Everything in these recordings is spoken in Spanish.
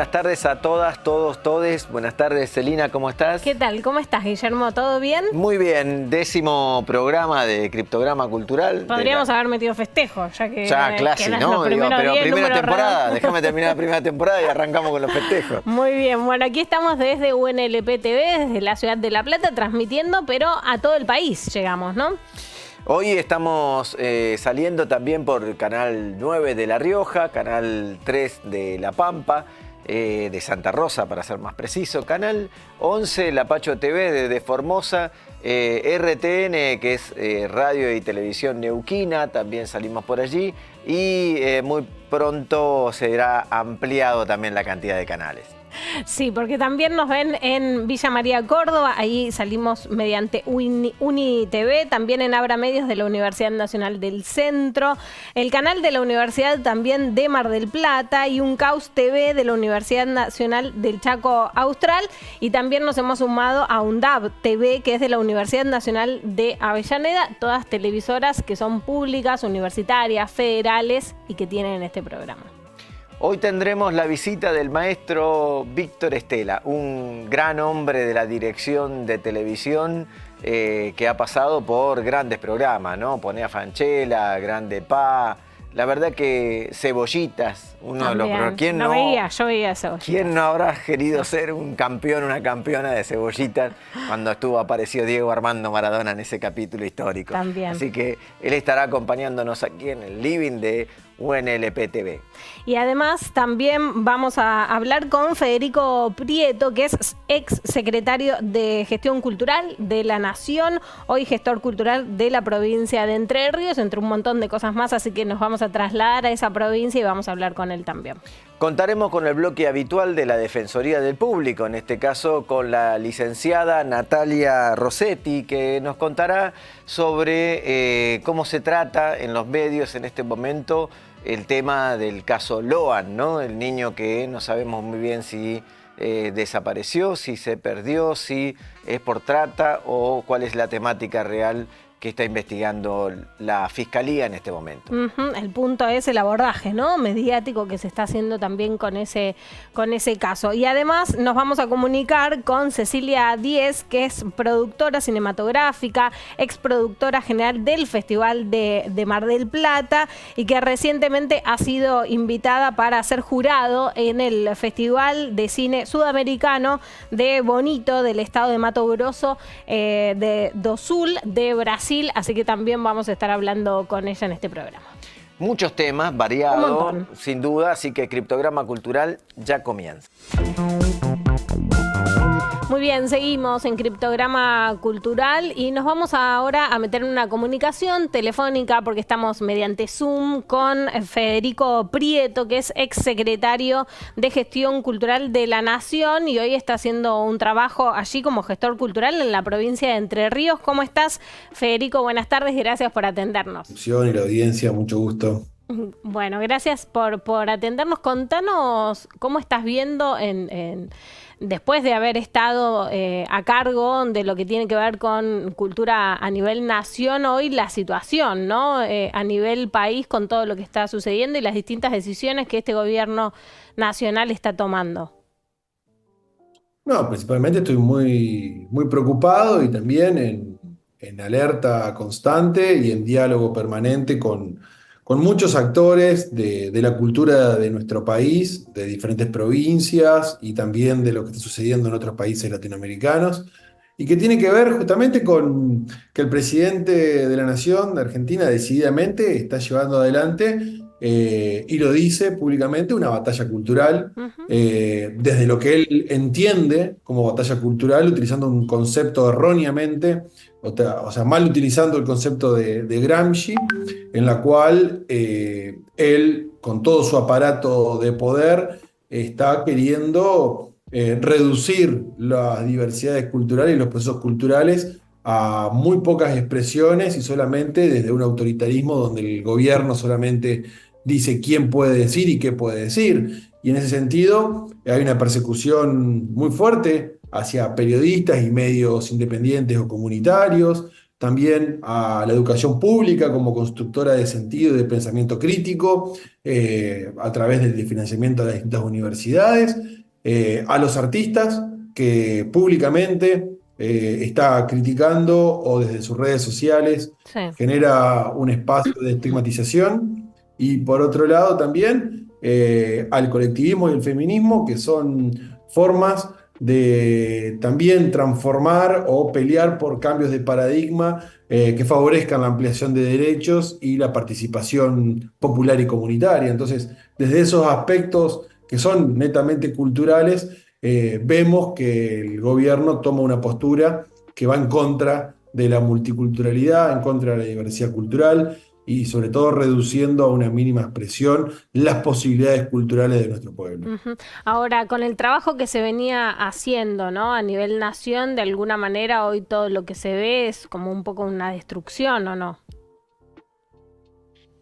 buenas tardes a todas, todos, todes. Buenas tardes, Celina, ¿cómo estás? ¿Qué tal? ¿Cómo estás, Guillermo? ¿Todo bien? Muy bien, 10º programa de Criptograma Cultural. Podríamos haber metido festejo, ya que... Ya, clásico, ¿no? Digo, pero primera temporada, déjame terminar la primera temporada y arrancamos con los festejos. Muy bien, bueno, aquí estamos desde UNLP TV, desde la ciudad de La Plata, transmitiendo, pero a todo el país llegamos, ¿no? Hoy estamos saliendo también por Canal 9 de La Rioja, Canal 3 de La Pampa, de Santa Rosa para ser más preciso, Canal 11 La Pacho TV de Formosa, RTN que es Radio y Televisión Neuquina, también salimos por allí y muy pronto será ampliado también la cantidad de canales. Sí, porque también nos ven en Villa María, Córdoba, ahí salimos mediante UniTV, también en Abra Medios de la Universidad Nacional del Centro, el canal de la Universidad también de Mar del Plata y un Caus TV de la Universidad Nacional del Chaco Austral, y también nos hemos sumado a UNDAB TV, que es de la Universidad Nacional de Avellaneda, todas televisoras que son públicas, universitarias, federales y que tienen este programa. Hoy tendremos la visita del maestro Víctor Estela, un gran hombre de la dirección de televisión que ha pasado por grandes programas, ¿no? Ponea Franchella, Grande Pa, la verdad que Cebollitas, uno de los programas. ¿Quién yo veía Cebollitas. ¿Quién no habrá querido ser un campeón, una campeona de Cebollitas cuando apareció Diego Armando Maradona en ese capítulo histórico? También. Así que él estará acompañándonos aquí en el living de UNLP TV. Y además también vamos a hablar con Federico Prieto, que es ex secretario de Gestión Cultural de la Nación, hoy gestor cultural de la provincia de Entre Ríos, entre un montón de cosas más, así que nos vamos a trasladar a esa provincia y vamos a hablar con él también. Contaremos con el bloque habitual de la Defensoría del Público, en este caso con la licenciada Natalia Rossetti, que nos contará sobre cómo se trata en los medios en este momento el tema del caso Loan, ¿no? El niño que no sabemos muy bien si desapareció, si se perdió, si es por trata o cuál es la temática real que está investigando la Fiscalía en este momento. El punto es el abordaje, ¿no? Mediático que se está haciendo también con ese caso. Y además nos vamos a comunicar con Cecilia Díez, que es productora cinematográfica, exproductora general del Festival de Mar del Plata y que recientemente ha sido invitada para ser jurado en el Festival de Cine Sudamericano de Bonito del estado de Mato Grosso, do Sul, de Brasil. Así que también vamos a estar hablando con ella en este programa. Muchos temas, variados, sin duda, así que Criptograma Cultural ya comienza. Muy bien, seguimos en Criptograma Cultural y nos vamos ahora a meter en una comunicación telefónica porque estamos mediante Zoom con Federico Prieto, que es ex secretario de Gestión Cultural de la Nación y hoy está haciendo un trabajo allí como gestor cultural en la provincia de Entre Ríos. ¿Cómo estás, Federico? Buenas tardes y gracias por atendernos. Y la audiencia, mucho gusto. Bueno, gracias por atendernos. Contanos cómo estás viendo después de haber estado a cargo de lo que tiene que ver con cultura a nivel nación, hoy la situación, ¿no? A nivel país con todo lo que está sucediendo y las distintas decisiones que este gobierno nacional está tomando. No, principalmente estoy muy preocupado y también en alerta constante y en diálogo permanente con muchos actores de la cultura de nuestro país, de diferentes provincias y también de lo que está sucediendo en otros países latinoamericanos, y que tiene que ver justamente con que el presidente de la Nación, de Argentina, decididamente está llevando adelante, y lo dice públicamente, una batalla cultural, desde lo que él entiende como batalla cultural, utilizando un concepto erróneamente, o sea, mal utilizando el concepto de Gramsci, en la cual él, con todo su aparato de poder, está queriendo reducir las diversidades culturales y los procesos culturales a muy pocas expresiones y solamente desde un autoritarismo donde el gobierno solamente dice quién puede decir y qué puede decir. Y en ese sentido hay una persecución muy fuerte hacia periodistas y medios independientes o comunitarios, también a la educación pública como constructora de sentido y de pensamiento crítico, a través del financiamiento de las distintas universidades, a los artistas que públicamente está criticando o desde sus redes sociales Sí. genera un espacio de estigmatización, y por otro lado también al colectivismo y el feminismo, que son formas de también transformar o pelear por cambios de paradigma que favorezcan la ampliación de derechos y la participación popular y comunitaria. Entonces, desde esos aspectos que son netamente culturales, vemos que el gobierno toma una postura que va en contra de la multiculturalidad, en contra de la diversidad cultural y sobre todo reduciendo a una mínima expresión las posibilidades culturales de nuestro pueblo. Ujú. Ahora, con el trabajo que se venía haciendo, ¿no? A nivel nación, de alguna manera hoy todo lo que se ve es como un poco una destrucción, ¿o no?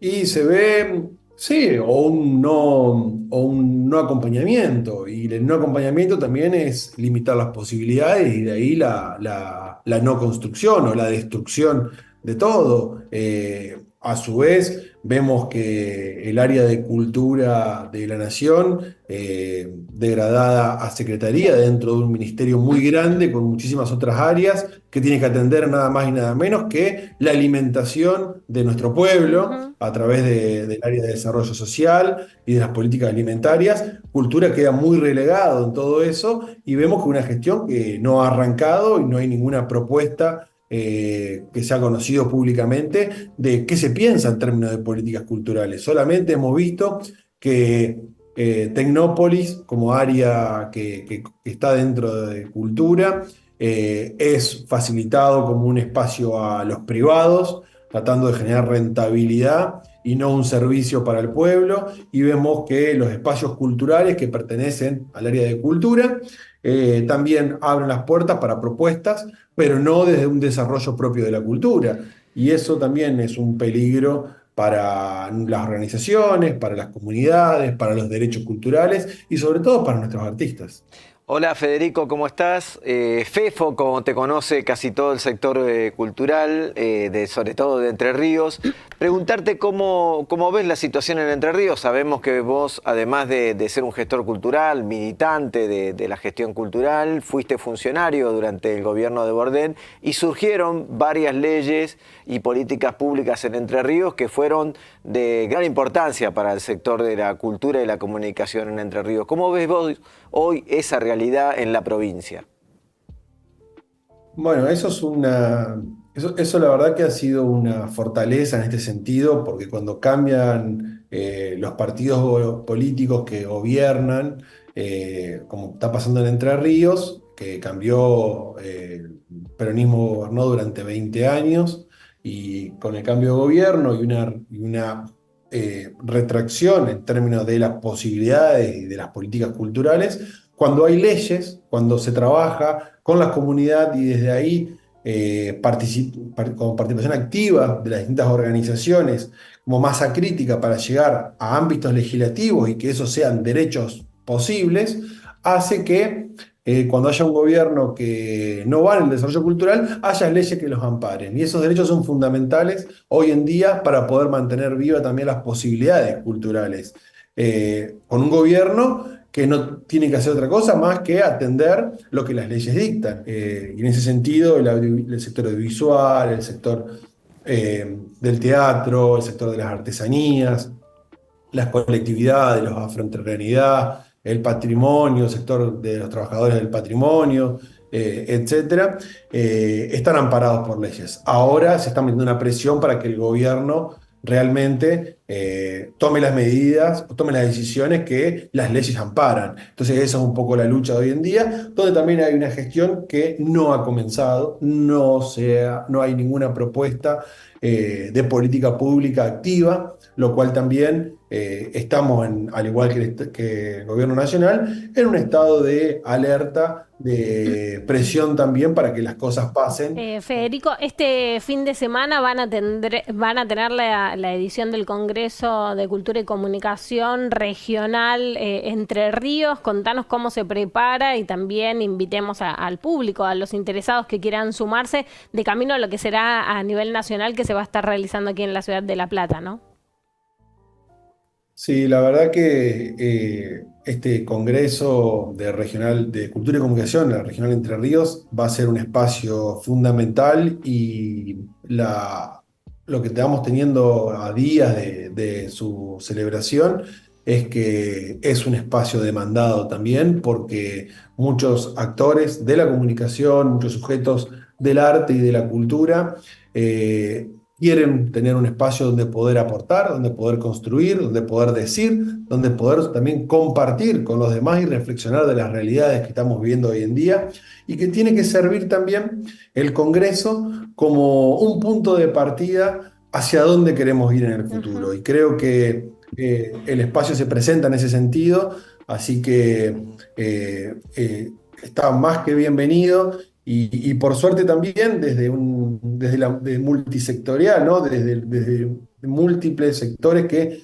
Y se ve, sí, o un no acompañamiento. Y el no acompañamiento también es limitar las posibilidades y de ahí la no construcción o la destrucción de todo. A su vez, vemos que el área de cultura de la nación, degradada a secretaría Sí. dentro de un ministerio muy grande con muchísimas otras áreas que tiene que atender nada más y nada menos que la alimentación de nuestro pueblo Ujú. a través del área de desarrollo social y de las políticas alimentarias. Cultura queda muy relegado en todo eso y vemos que una gestión que no ha arrancado y no hay ninguna propuesta que se ha conocido públicamente de qué se piensa en términos de políticas culturales. Solamente hemos visto que Tecnópolis, como área que está dentro de cultura, es facilitado como un espacio a los privados, tratando de generar rentabilidad y no un servicio para el pueblo, y vemos que los espacios culturales que pertenecen al área de cultura también abren las puertas para propuestas, pero no desde un desarrollo propio de la cultura. Y eso también es un peligro para las organizaciones, para las comunidades, para los derechos culturales y sobre todo para nuestros artistas. Hola Federico, ¿cómo estás? FEFO, como te conoce casi todo el sector cultural, sobre todo de Entre Ríos. Preguntarte cómo ves la situación en Entre Ríos. Sabemos que vos, además de ser un gestor cultural, militante de la gestión cultural, fuiste funcionario durante el gobierno de Bordén y surgieron varias leyes y políticas públicas en Entre Ríos que fueron de gran importancia para el sector de la cultura y la comunicación en Entre Ríos. ¿Cómo ves vos hoy esa realidad en la provincia? Bueno, eso la verdad que ha sido una fortaleza en este sentido, porque cuando cambian los partidos políticos que gobiernan, como está pasando en Entre Ríos, que cambió, el peronismo gobernó durante 20 años, y con el cambio de gobierno y una retracción en términos de las posibilidades y de las políticas culturales, cuando hay leyes, cuando se trabaja con la comunidad y desde ahí con participación activa de las distintas organizaciones como masa crítica para llegar a ámbitos legislativos y que esos sean derechos posibles, hace que cuando haya un gobierno que no va en el desarrollo cultural, haya leyes que los amparen. Y esos derechos son fundamentales hoy en día para poder mantener vivas también las posibilidades culturales. Con un gobierno que no tiene que hacer otra cosa más que atender lo que las leyes dictan. Y en ese sentido, el sector audiovisual, el sector del teatro, el sector de las artesanías, las colectividades, los afroentreranidad, el patrimonio, el sector de los trabajadores del patrimonio, etcétera, están amparados por leyes. Ahora se está metiendo una presión para que el gobierno realmente tome las medidas, tome las decisiones que las leyes amparan. Entonces esa es un poco la lucha de hoy en día, donde también hay una gestión que no ha comenzado, no hay ninguna propuesta de política pública activa, lo cual también estamos, al igual que el gobierno nacional, en un estado de alerta, de presión también para que las cosas pasen. Federico, este fin de semana van a tener la edición del Congreso de Cultura y Comunicación Regional Entre Ríos. Contanos cómo se prepara y también invitemos al público, a los interesados que quieran sumarse de camino a lo que será a nivel nacional que se va a estar realizando aquí en la ciudad de La Plata, ¿no? Sí, la verdad que este Congreso de Cultura y Comunicación, la Regional Entre Ríos, va a ser un espacio fundamental y lo que estamos teniendo a días de su celebración es que es un espacio demandado también porque muchos actores de la comunicación, muchos sujetos del arte y de la cultura, eh, quieren tener un espacio donde poder aportar, donde poder construir, donde poder decir, donde poder también compartir con los demás y reflexionar de las realidades que estamos viviendo hoy en día y que tiene que servir también el Congreso como un punto de partida hacia dónde queremos ir en el futuro. Y creo que el espacio se presenta en ese sentido, así que está más que bienvenido. Y por suerte también desde multisectorial, ¿no? Desde múltiples sectores que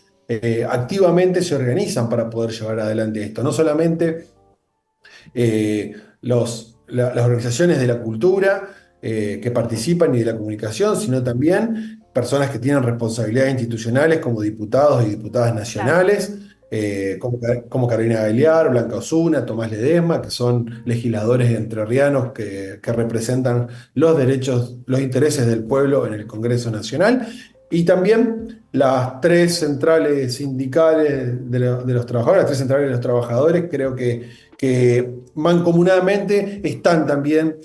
activamente se organizan para poder llevar adelante esto. No solamente las organizaciones de la cultura que participan y de la comunicación, sino también personas que tienen responsabilidades institucionales como diputados y diputadas nacionales. Como Carolina Galear, Blanca Osuna, Tomás Ledesma, que son legisladores entrerrianos que representan los derechos, los intereses del pueblo en el Congreso Nacional, y también las tres centrales sindicales de los trabajadores, las tres centrales de los trabajadores, creo que mancomunadamente están también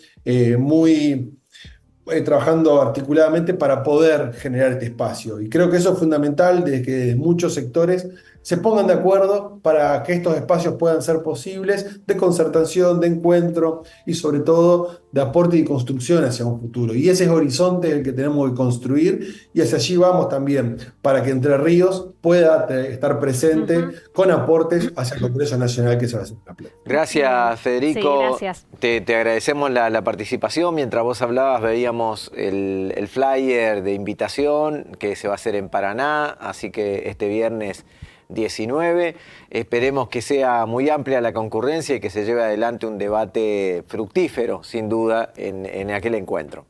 trabajando articuladamente para poder generar este espacio. Y creo que eso es fundamental de que muchos sectores se pongan de acuerdo para que estos espacios puedan ser posibles de concertación, de encuentro y sobre todo de aporte y construcción hacia un futuro. Y ese es horizonte el que tenemos que construir y hacia allí vamos también, para que Entre Ríos pueda estar presente con aportes hacia el Congreso Nacional que se va a hacer en La Plata. Gracias, Federico. Sí, gracias. Te agradecemos la participación. Mientras vos hablabas, veíamos el flyer de invitación que se va a hacer en Paraná, así que este viernes 19. Esperemos que sea muy amplia la concurrencia y que se lleve adelante un debate fructífero, sin duda, en aquel encuentro.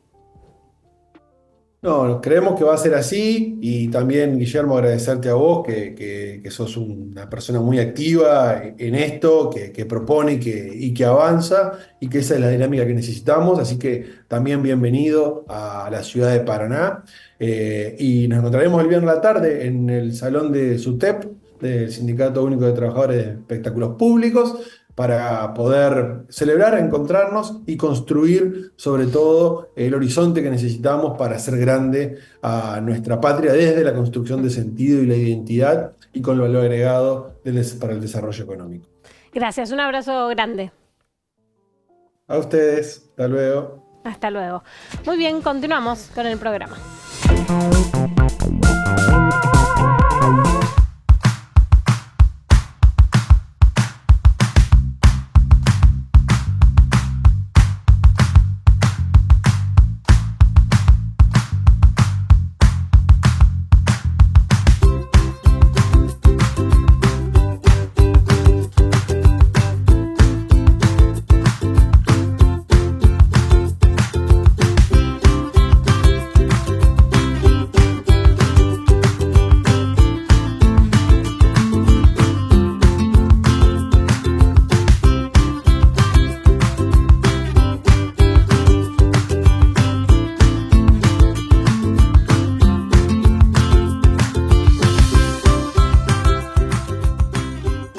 No, creemos que va a ser así y también, Guillermo, agradecerte a vos, que sos una persona muy activa en esto, que propone y que avanza y que esa es la dinámica que necesitamos. Así que también bienvenido a la ciudad de Paraná y nos encontraremos el viernes a la tarde en el salón de SUTEP, del Sindicato Único de Trabajadores de Espectáculos Públicos, para poder celebrar, encontrarnos y construir sobre todo el horizonte que necesitamos para hacer grande a nuestra patria desde la construcción de sentido y la identidad y con el valor agregado para el desarrollo económico. Gracias, un abrazo grande. A ustedes, hasta luego. Hasta luego. Muy bien, continuamos con el programa.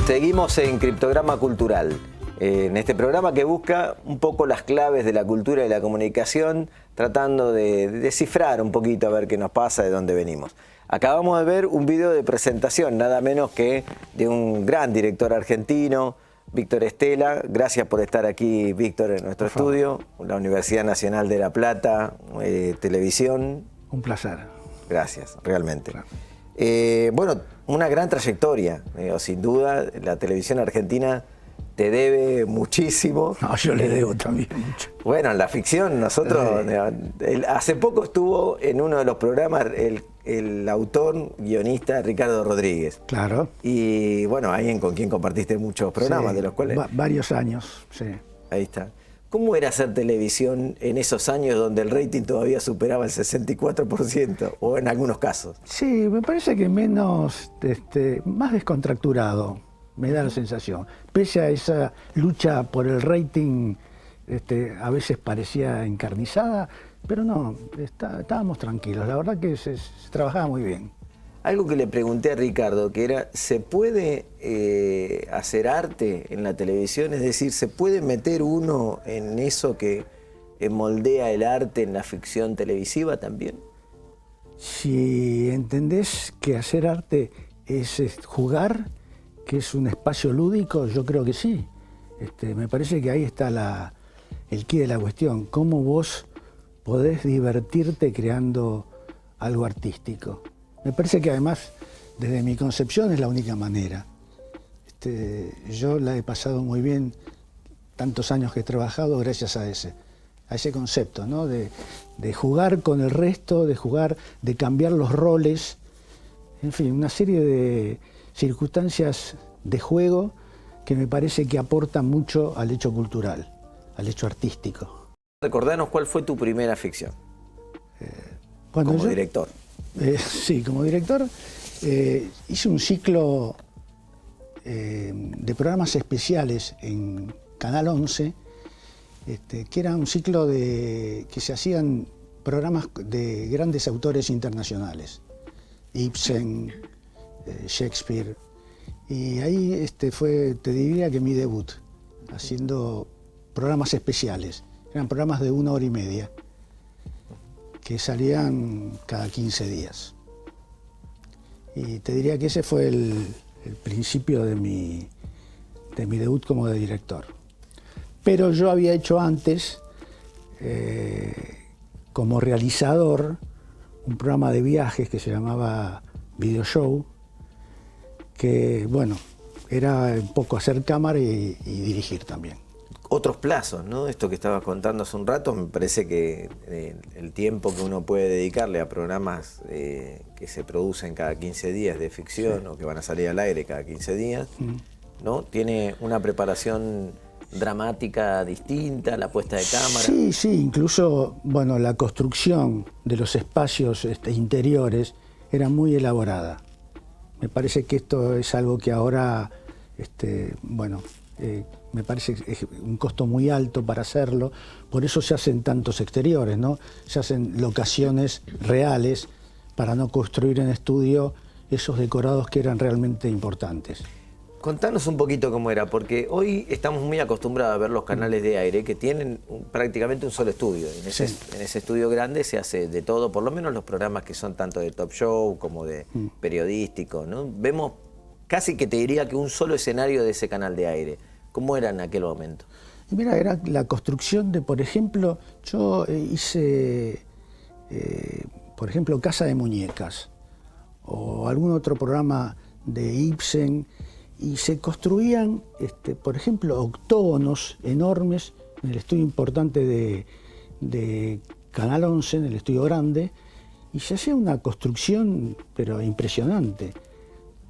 Seguimos en Criptograma Cultural, en este programa que busca un poco las claves de la cultura y la comunicación, tratando de descifrar un poquito a ver qué nos pasa, de dónde venimos. Acabamos de ver un video de presentación, nada menos que de un gran director argentino, Víctor Estela. Gracias por estar aquí, Víctor, en nuestro estudio, la Universidad Nacional de La Plata, televisión. Un placer. Gracias, realmente. Claro. Bueno, una gran trayectoria. Sin duda, la televisión argentina te debe muchísimo. No, yo le debo también mucho. Bueno, en la ficción, nosotros... hace poco estuvo en uno de los programas el autor, guionista Ricardo Rodríguez. Claro. Y bueno, alguien con quien compartiste muchos programas, Sí, de los cuales... varios años, sí. Ahí está. ¿Cómo era hacer televisión en esos años donde el rating todavía superaba el 64%, o en algunos casos? Sí, me parece que menos, más descontracturado, me da la sensación. Pese a esa lucha por el rating, a veces parecía encarnizada, pero no, estábamos tranquilos. La verdad que se trabajaba muy bien. Algo que le pregunté a Ricardo, que era, ¿se puede hacer arte en la televisión? Es decir, ¿se puede meter uno en eso que moldea el arte en la ficción televisiva también? Si entendés que hacer arte es jugar, que es un espacio lúdico, yo creo que sí. Me parece que ahí está el quid de la cuestión. ¿Cómo vos podés divertirte creando algo artístico? Me parece que además, desde mi concepción, es la única manera. Yo la he pasado muy bien tantos años que he trabajado gracias a ese concepto, ¿no? De jugar con el resto, de cambiar los roles, en fin, una serie de circunstancias de juego que me parece que aportan mucho al hecho cultural, al hecho artístico. Recordanos cuál fue tu primera ficción como director. Sí, como director hice un ciclo de programas especiales en Canal 11, que era un ciclo que se hacían programas de grandes autores internacionales, Ibsen, Shakespeare, y ahí fue, te diría que mi debut, haciendo programas especiales. Eran programas de 1 hora y media, que salían cada 15 días. Y te diría que ese fue el principio de mi debut como de director. Pero yo había hecho antes, como realizador, un programa de viajes que se llamaba Video Show, que, bueno, era un poco hacer cámara y dirigir también. Otros plazos, ¿no? Esto que estabas contando hace un rato, me parece que el tiempo que uno puede dedicarle a programas que se producen cada 15 días de ficción, sí, o que van a salir al aire cada 15 días, ¿no? Tiene una preparación dramática distinta, la puesta de cámara. Sí, sí, incluso, bueno, la construcción de los espacios interiores era muy elaborada. Me parece que esto es algo que ahora, me parece que es un costo muy alto para hacerlo, por eso se hacen tantos exteriores, ¿no? Se hacen locaciones reales para no construir en estudio esos decorados que eran realmente importantes. Contanos un poquito cómo era, porque hoy estamos muy acostumbrados a ver los canales de aire que tienen prácticamente un solo estudio. En ese estudio grande se hace de todo, por lo menos los programas que son tanto de talk show como de periodístico, ¿no? Vemos casi que te diría que un solo escenario de ese canal de aire. ¿Cómo era en aquel momento? Y mira, era la construcción de, por ejemplo, yo hice, por ejemplo, Casa de Muñecas o algún otro programa de Ibsen, y se construían, por ejemplo, octógonos enormes en el estudio importante de Canal 11, en el estudio grande, y se hacía una construcción, pero impresionante,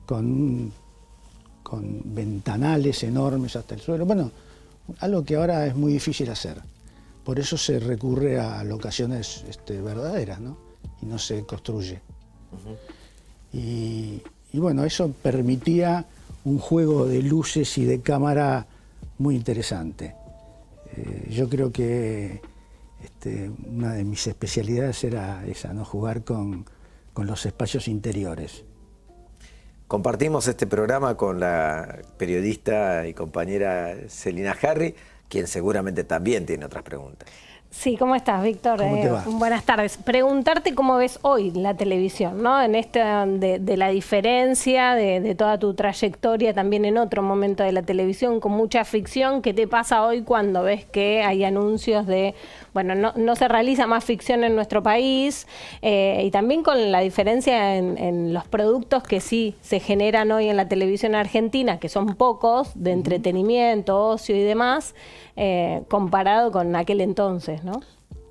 con ventanales enormes hasta el suelo. Bueno, algo que ahora es muy difícil hacer. Por eso se recurre a locaciones verdaderas, ¿no? Y no se construye. Y bueno, eso permitía un juego de luces y de cámara muy interesante. Yo creo que una de mis especialidades era esa, ¿no? Jugar con los espacios interiores. Compartimos este programa con la periodista y compañera Celina Harry, quien seguramente también tiene otras preguntas. Sí, ¿cómo estás, Víctor? ¿Cómo te va? Buenas tardes. Preguntarte cómo ves hoy la televisión, ¿no? En de la diferencia de toda tu trayectoria también en otro momento de la televisión con mucha ficción. ¿Qué te pasa hoy cuando ves que hay anuncios de, bueno, no se realiza más ficción en nuestro país? Y también con la diferencia en los productos que sí se generan hoy en la televisión argentina, que son pocos, de entretenimiento, ocio y demás, comparado con aquel entonces, ¿no?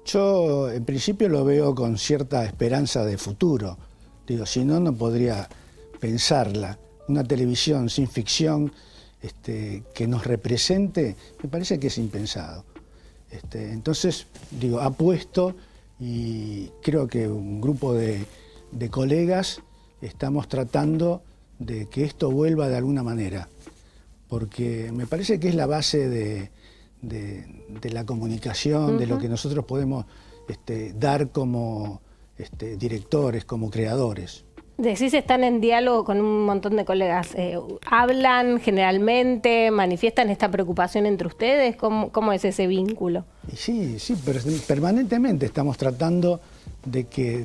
Yo en principio lo veo con cierta esperanza de futuro. Digo, si no, no podría pensarla. Una televisión sin ficción que nos represente, me parece que es impensado. Entonces, digo, apuesto y creo que un grupo de colegas estamos tratando de que esto vuelva de alguna manera, porque me parece que es la base de la comunicación, de lo que nosotros podemos dar como directores, como creadores. Decís, están en diálogo con un montón de colegas. ¿Hablan generalmente, manifiestan esta preocupación entre ustedes? ¿Cómo es ese vínculo? Y sí, permanentemente estamos tratando de que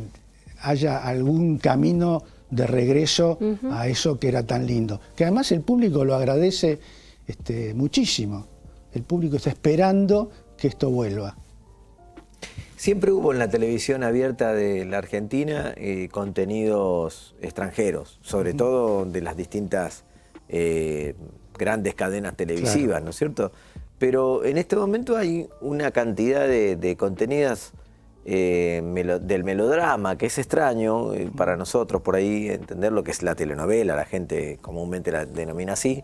haya algún camino de regreso a eso que era tan lindo. Que además el público lo agradece muchísimo. El público está esperando que esto vuelva. Siempre hubo en la televisión abierta de la Argentina contenidos extranjeros, sobre todo de las distintas grandes cadenas televisivas, claro, ¿no es cierto? Pero en este momento hay una cantidad de contenidos del melodrama, que es extraño para nosotros por ahí entender lo que es la telenovela, la gente comúnmente la denomina así.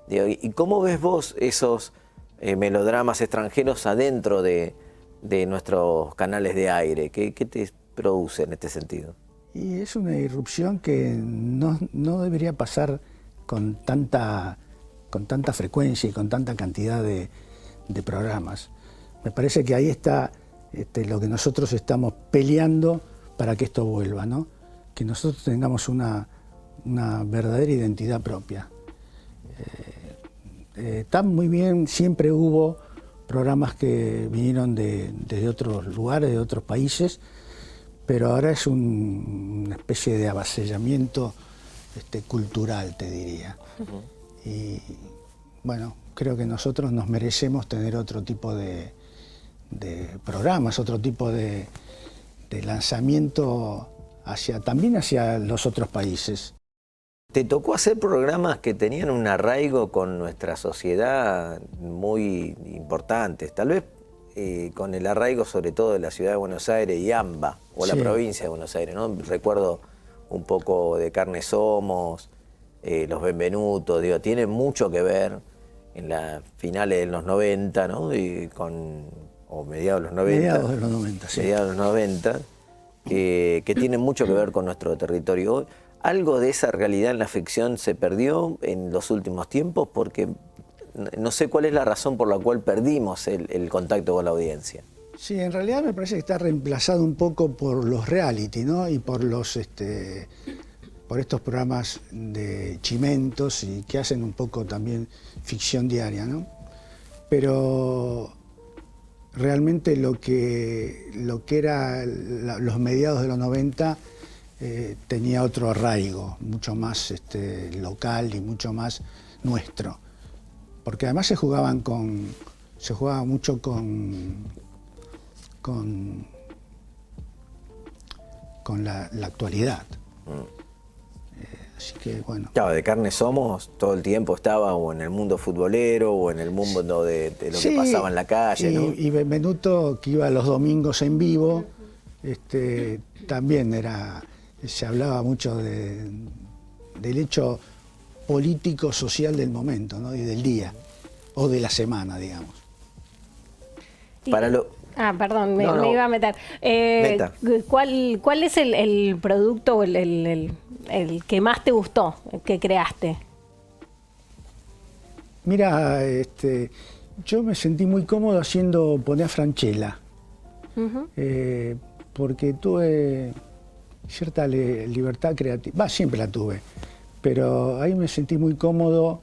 ¿Y cómo ves vos esos melodramas extranjeros adentro de nuestros canales de aire? ¿Qué te produce en este sentido? Y es una irrupción que no debería pasar con tanta frecuencia y con tanta cantidad de programas. Me parece que ahí está lo que nosotros estamos peleando para que esto vuelva, ¿no? Que nosotros tengamos una verdadera identidad propia. Está muy bien, siempre hubo programas que vinieron de otros lugares, de otros países, pero ahora es una especie de avasallamiento cultural, te diría. Y bueno, creo que nosotros nos merecemos tener otro tipo de programas, otro tipo de lanzamiento también hacia los otros países. ¿Te tocó hacer programas que tenían un arraigo con nuestra sociedad muy importantes? Tal vez con el arraigo sobre todo de la ciudad de Buenos Aires y AMBA, o la provincia de Buenos Aires, ¿no? Recuerdo un poco de Carne Somos, Los Benvenutos, digo, tiene mucho que ver en las finales de los 90, ¿no? O mediados de los 90. Mediados de los 90, sí. Mediados de los 90, que tienen mucho que ver con nuestro territorio. ¿Algo de esa realidad en la ficción se perdió en los últimos tiempos? Porque no sé cuál es la razón por la cual perdimos el contacto con la audiencia. Sí, en realidad me parece que está reemplazado un poco por los reality, ¿no? Y por por estos programas de chimentos y que hacen un poco también ficción diaria, ¿no? Pero realmente lo que era los mediados de los 90 tenía otro arraigo, mucho más local y mucho más nuestro. Porque además se jugaba mucho con la actualidad. Así que bueno. Claro, de Carne Somos todo el tiempo estaba o en el mundo futbolero o en el mundo de lo que pasaba en la calle, ¿no? Y Benvenuto, que iba los domingos en vivo, también se hablaba mucho del hecho político, social del momento, ¿no? Y del día, o de la semana, digamos. Perdón, me iba a meter. ¿Cuál es el producto o el que más te gustó, que creaste? Mira, yo me sentí muy cómodo haciendo Poné Franchella, porque tuve cierta libertad creativa, siempre la tuve, pero ahí me sentí muy cómodo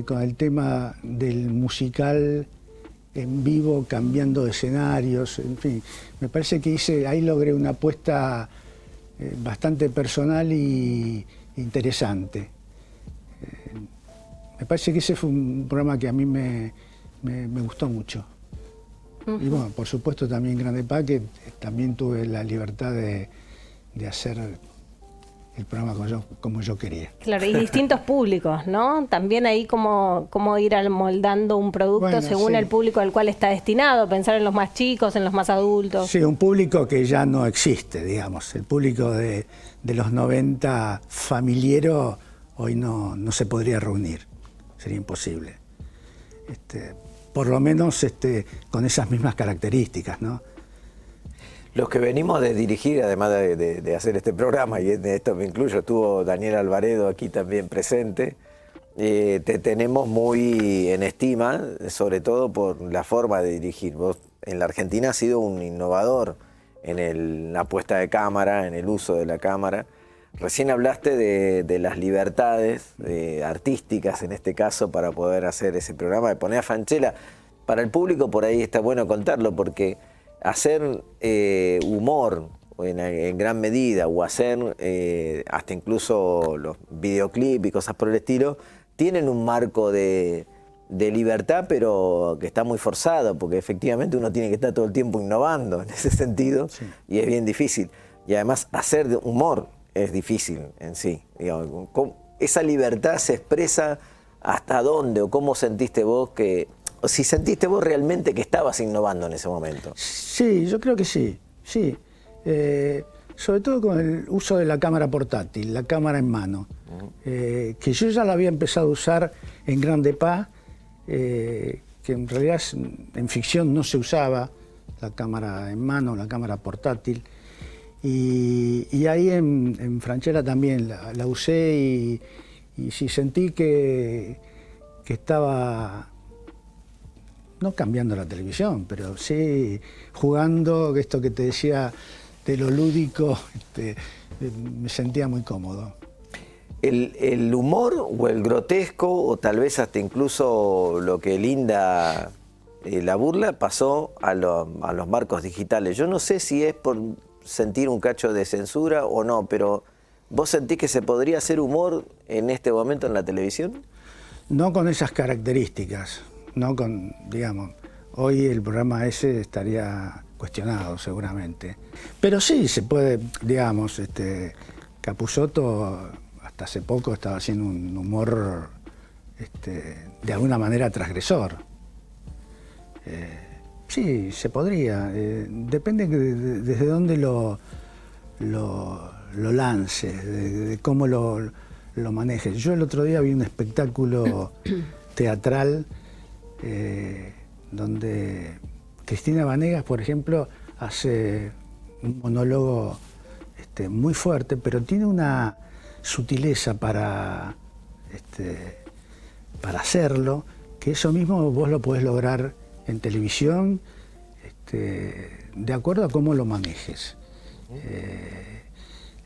con el tema del musical en vivo, cambiando de escenarios, en fin. Me parece que ahí logré una apuesta bastante personal y interesante. Me parece que ese fue un programa que a mí me gustó mucho. Y bueno, por supuesto también Grande Pa, que también tuve la libertad de hacer el programa como yo quería. Claro, y distintos públicos, ¿no? También ahí cómo ir moldando un producto según el público al cual está destinado, pensar en los más chicos, en los más adultos. Sí, un público que ya no existe, digamos. El público de los 90 familiero hoy no se podría reunir, sería imposible. Por lo menos con esas mismas características, ¿no? Los que venimos de dirigir, además de hacer este programa, y de esto me incluyo, estuvo Daniel Alvaredo aquí también presente, te tenemos muy en estima, sobre todo por la forma de dirigir. Vos en la Argentina has sido un innovador en la puesta de cámara, en el uso de la cámara. Recién hablaste de las libertades artísticas, en este caso, para poder hacer ese programa, de poner a Francella. Para el público por ahí está bueno contarlo, porque hacer humor en gran medida, o hacer hasta incluso los videoclips y cosas por el estilo, tienen un marco de libertad, pero que está muy forzado, porque efectivamente uno tiene que estar todo el tiempo innovando en ese sentido, sí. Y es bien difícil. Y además hacer humor es difícil en sí. Digamos, esa libertad se expresa hasta dónde, o cómo sentiste vos o si sentiste vos realmente que estabas innovando en ese momento. Sí, yo creo que sí. Sobre todo con el uso de la cámara portátil, la cámara en mano, que yo ya la había empezado a usar en Grande Pa, que en realidad en ficción no se usaba la cámara en mano, la cámara portátil. Y ahí en Francella también la usé y sí sentí que estaba, no cambiando la televisión, pero sí jugando, esto que te decía de lo lúdico, me sentía muy cómodo. El humor o el grotesco, o tal vez hasta incluso lo que linda la burla, pasó a los marcos digitales. Yo no sé si es por sentir un cacho de censura o no, pero ¿vos sentís que se podría hacer humor en este momento en la televisión? No con esas características, no con, digamos, hoy el programa ese estaría cuestionado seguramente. Pero sí se puede, digamos, Capusotto hasta hace poco estaba haciendo un humor de alguna manera transgresor. Sí, se podría. Depende desde dónde lo lances, de cómo lo manejes. Yo el otro día vi un espectáculo teatral donde Cristina Vanegas, por ejemplo, hace un monólogo muy fuerte, pero tiene una sutileza para hacerlo, que eso mismo vos lo podés lograr en televisión, de acuerdo a cómo lo manejes.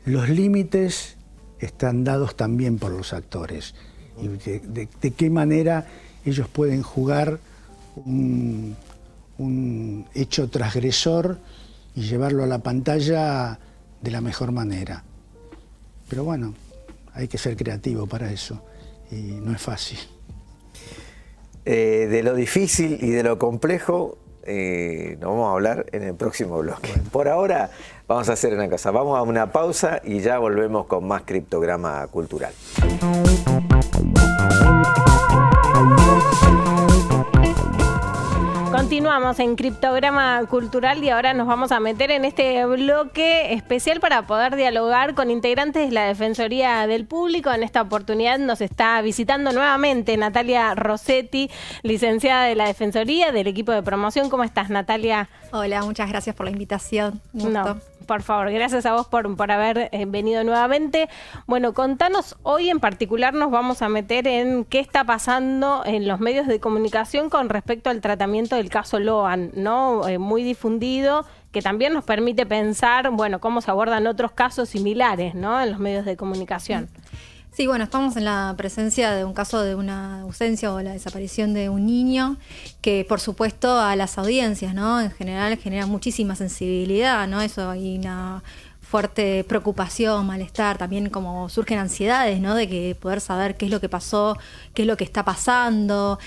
Los límites están dados también por los actores. Y de qué manera ellos pueden jugar un hecho transgresor y llevarlo a la pantalla de la mejor manera. Pero bueno, hay que ser creativo para eso y no es fácil. De lo difícil y de lo complejo nos vamos a hablar en el próximo bloque. Bueno. Por ahora vamos a hacer una cosa, vamos a una pausa y ya volvemos con más Criptograma Cultural. Continuamos en Criptograma Cultural y ahora nos vamos a meter en este bloque especial para poder dialogar con integrantes de la Defensoría del Público. En esta oportunidad nos está visitando nuevamente Natalia Rossetti, licenciada de la Defensoría del equipo de promoción. ¿Cómo estás, Natalia? Hola, muchas gracias por la invitación. No, por favor, gracias a vos por haber venido nuevamente. Bueno, contanos, hoy en particular nos vamos a meter en qué está pasando en los medios de comunicación con respecto al tratamiento del caso Loan, ¿no? Muy difundido, que también nos permite pensar, bueno, cómo se abordan otros casos similares, ¿no? En los medios de comunicación. Sí, bueno, estamos en la presencia de un caso de una ausencia o la desaparición de un niño que, por supuesto, a las audiencias, ¿no? En general genera muchísima sensibilidad, ¿no? Eso, hay una fuerte preocupación, malestar, también como surgen ansiedades, ¿no? De que poder saber qué es lo que pasó, qué es lo que está pasando,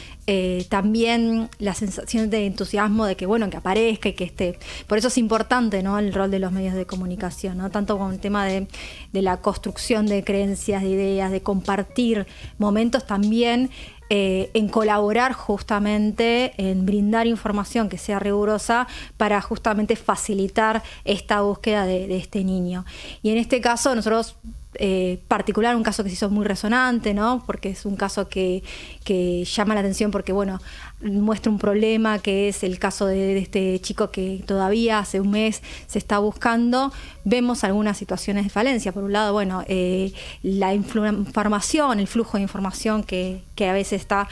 también la sensación de entusiasmo de que, bueno, que aparezca y que esté. Por eso es importante, ¿no? El rol de los medios de comunicación, ¿no? Tanto con el tema de la construcción de creencias, de ideas, de compartir momentos también, en colaborar justamente, en brindar información que sea rigurosa para justamente facilitar esta búsqueda de este niño. Y en este caso nosotros, particular, un caso que se hizo muy resonante, ¿no? Porque es un caso que llama la atención porque, bueno, muestra un problema que es el caso de este chico que todavía hace un mes se está buscando. Vemos algunas situaciones de falencia. Por un lado, bueno, la información, el flujo de información que a veces está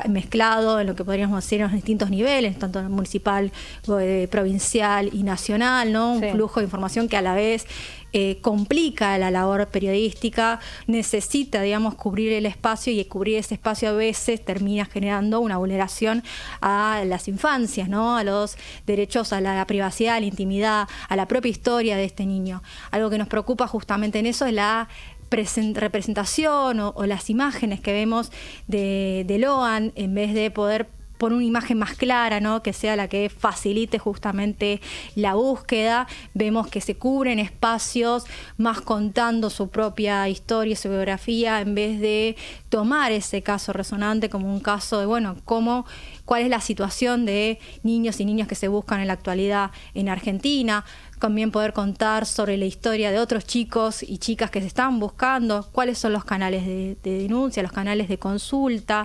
mezclado en lo que podríamos decir en los distintos niveles, tanto municipal, provincial y nacional, ¿no? Un flujo de información que a la vez complica la labor periodística, necesita, digamos, cubrir el espacio, y cubrir ese espacio a veces termina generando una vulneración a las infancias, ¿no? A los derechos a la privacidad, a la intimidad, a la propia historia de este niño. Algo que nos preocupa justamente en eso es la representación o las imágenes que vemos de Loan, en vez de poder por una imagen más clara, ¿no? Que sea la que facilite justamente la búsqueda. Vemos que se cubren espacios más contando su propia historia, su biografía, en vez de tomar ese caso resonante como un caso de, bueno, cuál es la situación de niños y niñas que se buscan en la actualidad en Argentina. También poder contar sobre la historia de otros chicos y chicas que se están buscando, cuáles son los canales de denuncia, los canales de consulta,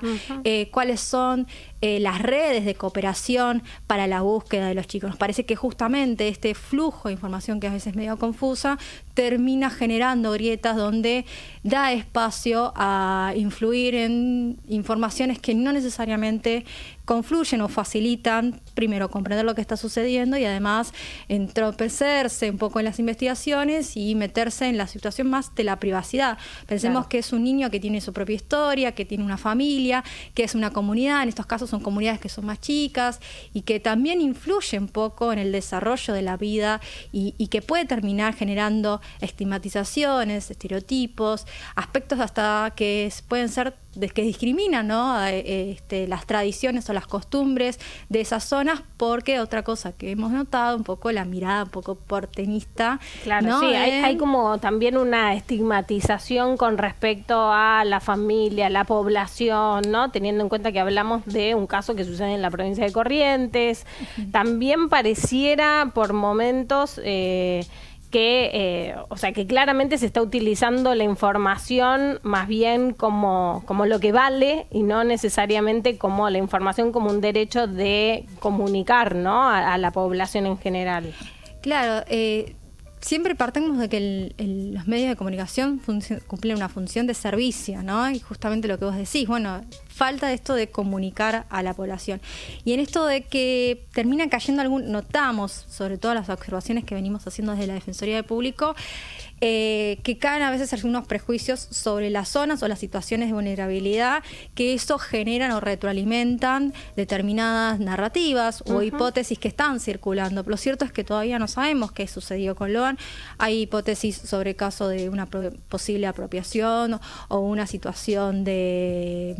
cuáles son las redes de cooperación para la búsqueda de los chicos. Nos parece que justamente este flujo de información, que a veces es medio confusa, termina generando grietas donde da espacio a influir en informaciones que no necesariamente confluyen o facilitan, primero, comprender lo que está sucediendo y además entorpecerse un poco en las investigaciones y meterse en la situación más de la privacidad. Pensemos que es un niño que tiene su propia historia, que tiene una familia, que es una comunidad. En estos casos son comunidades que son más chicas y que también influyen un poco en el desarrollo de la vida y que puede terminar generando estigmatizaciones, estereotipos, aspectos hasta que pueden ser que discriminan, ¿no? Las tradiciones o las costumbres de esas zonas, porque otra cosa que hemos notado, un poco la mirada un poco porteñista. Claro, ¿no? sí, hay como también una estigmatización con respecto a la familia, la población, ¿no? Teniendo en cuenta que hablamos de un caso que sucede en la provincia de Corrientes. También pareciera por momentos que claramente se está utilizando la información más bien como lo que vale y no necesariamente como la información como un derecho de comunicar, ¿no? a la población en general. Claro, siempre partimos de que los medios de comunicación cumplen una función de servicio, ¿no? Y justamente lo que vos decís, bueno, falta esto de comunicar a la población. Y en esto de que termina cayendo notamos, sobre todo las observaciones que venimos haciendo desde la Defensoría del Público, que caen a veces algunos prejuicios sobre las zonas o las situaciones de vulnerabilidad, que eso generan o retroalimentan determinadas narrativas o hipótesis que están circulando. Lo cierto es que todavía no sabemos qué sucedió con Loan. Hay hipótesis sobre el caso de una posible apropiación o una situación de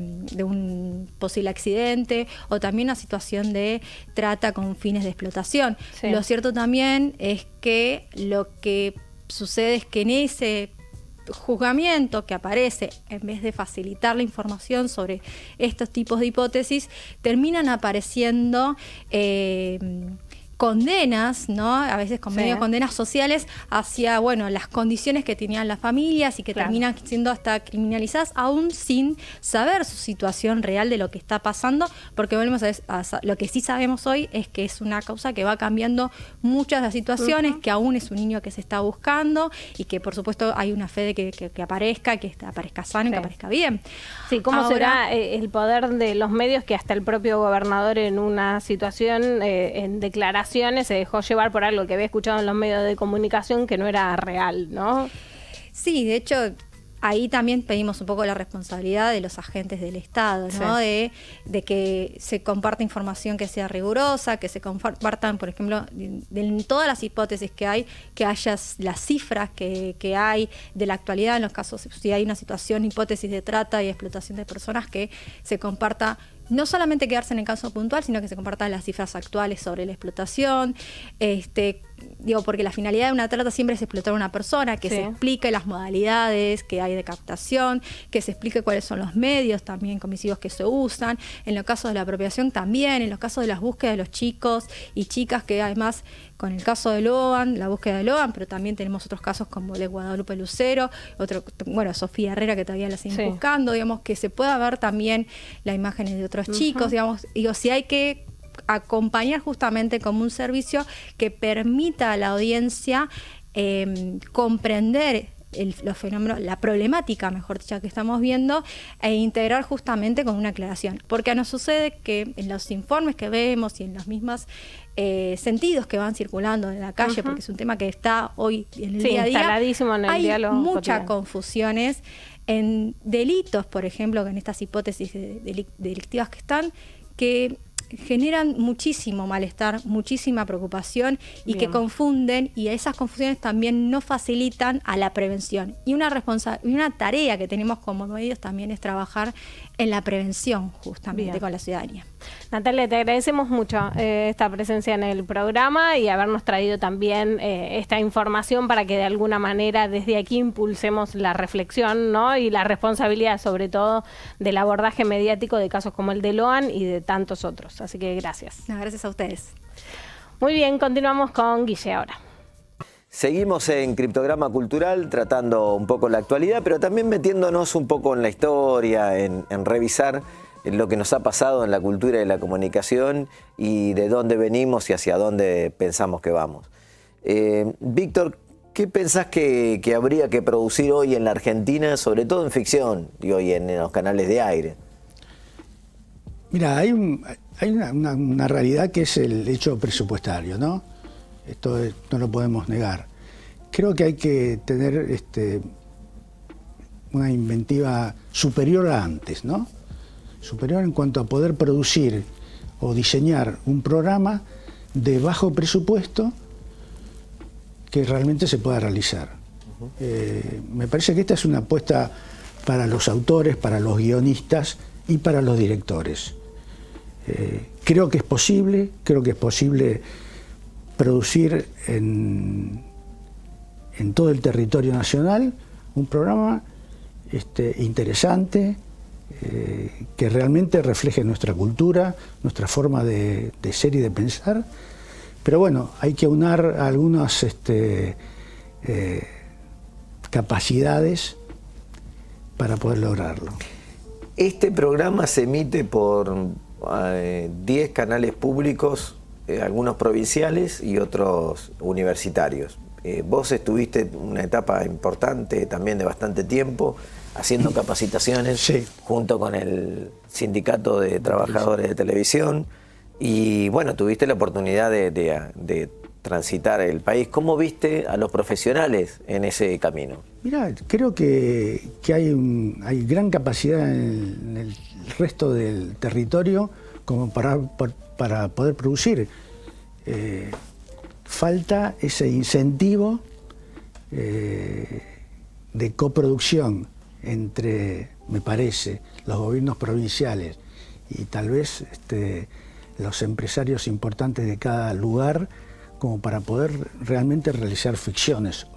un posible accidente, o también una situación de trata con fines de explotación. Sí. Lo cierto también es que lo que sucede es que en ese juzgamiento que aparece, en vez de facilitar la información sobre estos tipos de hipótesis, terminan apareciendo condenas, ¿no? A veces medio condenas sociales hacia, bueno, las condiciones que tenían las familias y que terminan siendo hasta criminalizadas, aún sin saber su situación real de lo que está pasando, porque volvemos a lo que sí sabemos hoy es que es una causa que va cambiando muchas de las situaciones, que aún es un niño que se está buscando y que por supuesto hay una fe de que aparezca, que aparezca sano y que aparezca bien. Sí, ¿cómo será el poder de los medios que hasta el propio gobernador en una situación, en declaración, se dejó llevar por algo que había escuchado en los medios de comunicación que no era real, ¿no? Sí, de hecho, ahí también pedimos un poco la responsabilidad de los agentes del Estado, ¿no? Sí. De que se comparta información que sea rigurosa, que se compartan, por ejemplo, en todas las hipótesis que hay, que haya las cifras que hay de la actualidad en los casos, si hay una situación, hipótesis de trata y explotación de personas, que se comparta. No solamente quedarse en el caso puntual, sino que se compartan las cifras actuales sobre la explotación. Porque la finalidad de una trata siempre es explotar a una persona, que se explique las modalidades que hay de captación, que se explique cuáles son los medios también comisivos que se usan. En los casos de la apropiación también, en los casos de las búsquedas de los chicos y chicas, que además, con el caso de Loan, la búsqueda de Loan, pero también tenemos otros casos como el de Guadalupe Lucero, Sofía Herrera, que todavía la siguen buscando, digamos, que se pueda ver también las imágenes de otros chicos, digamos, si hay que acompañar justamente como un servicio que permita a la audiencia comprender los fenómenos, la problemática, mejor dicho, que estamos viendo, e integrar justamente con una aclaración. Porque nos sucede que en los informes que vemos y en los mismos sentidos que van circulando en la calle, porque es un tema que está hoy en el día a día, instaladísimo en el hay diálogo muchas cotidiano. Confusiones en delitos, por ejemplo, en estas hipótesis delictivas que están, que generan muchísimo malestar, muchísima preocupación y que confunden, y esas confusiones también no facilitan a la prevención. Y una tarea que tenemos como medios también es trabajar en la prevención justamente con la ciudadanía. Natalia, te agradecemos mucho esta presencia en el programa y habernos traído también esta información para que de alguna manera desde aquí impulsemos la reflexión, ¿no? Y la responsabilidad sobre todo del abordaje mediático de casos como el de Loan y de tantos otros. Así que gracias. No, gracias a ustedes. Muy bien, continuamos con Guille ahora. Seguimos en Criptograma Cultural tratando un poco la actualidad, pero también metiéndonos un poco en la historia, en revisar lo que nos ha pasado en la cultura y la comunicación y de dónde venimos y hacia dónde pensamos que vamos. Víctor, ¿qué pensás que habría que producir hoy en la Argentina, sobre todo en ficción y hoy en los canales de aire? Mira, hay una realidad que es el hecho presupuestario, ¿no? Esto no lo podemos negar. Creo que hay que tener una inventiva superior a antes, ¿no? Superior en cuanto a poder producir o diseñar un programa de bajo presupuesto que realmente se pueda realizar. Me parece que esta es una apuesta para los autores, para los guionistas y para los directores. Creo que es posible producir en todo el territorio nacional un programa interesante, que realmente refleje nuestra cultura, nuestra forma de ser y de pensar. Pero bueno, hay que aunar algunas capacidades para poder lograrlo. Este programa se emite por 10 canales públicos, algunos provinciales y otros universitarios. Vos estuviste una etapa importante, también de bastante tiempo, haciendo capacitaciones junto con el Sindicato de Trabajadores de Televisión y bueno, tuviste la oportunidad de transitar el país. ¿Cómo viste a los profesionales en ese camino? Mirá, creo que hay gran capacidad en el resto del territorio como para poder producir. Falta ese incentivo de coproducción entre, me parece, los gobiernos provinciales y tal vez los empresarios importantes de cada lugar, como para poder realmente realizar ficciones.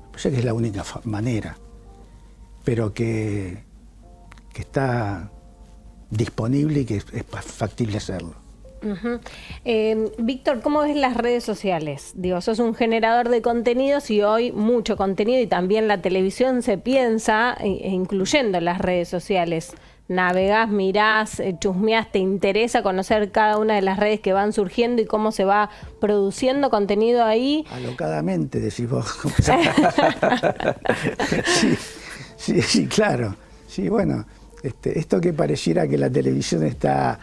Me parece que es la única manera, pero que está disponible y que es factible hacerlo. Víctor, ¿cómo ves las redes sociales? Digo, sos un generador de contenidos y hoy mucho contenido y también la televisión se piensa incluyendo las redes sociales. Navegás, mirás, chusmeás, ¿te interesa conocer cada una de las redes que van surgiendo y cómo se va produciendo contenido ahí? Alocadamente, decís vos. Sí, claro. Sí, bueno, esto que pareciera que la televisión está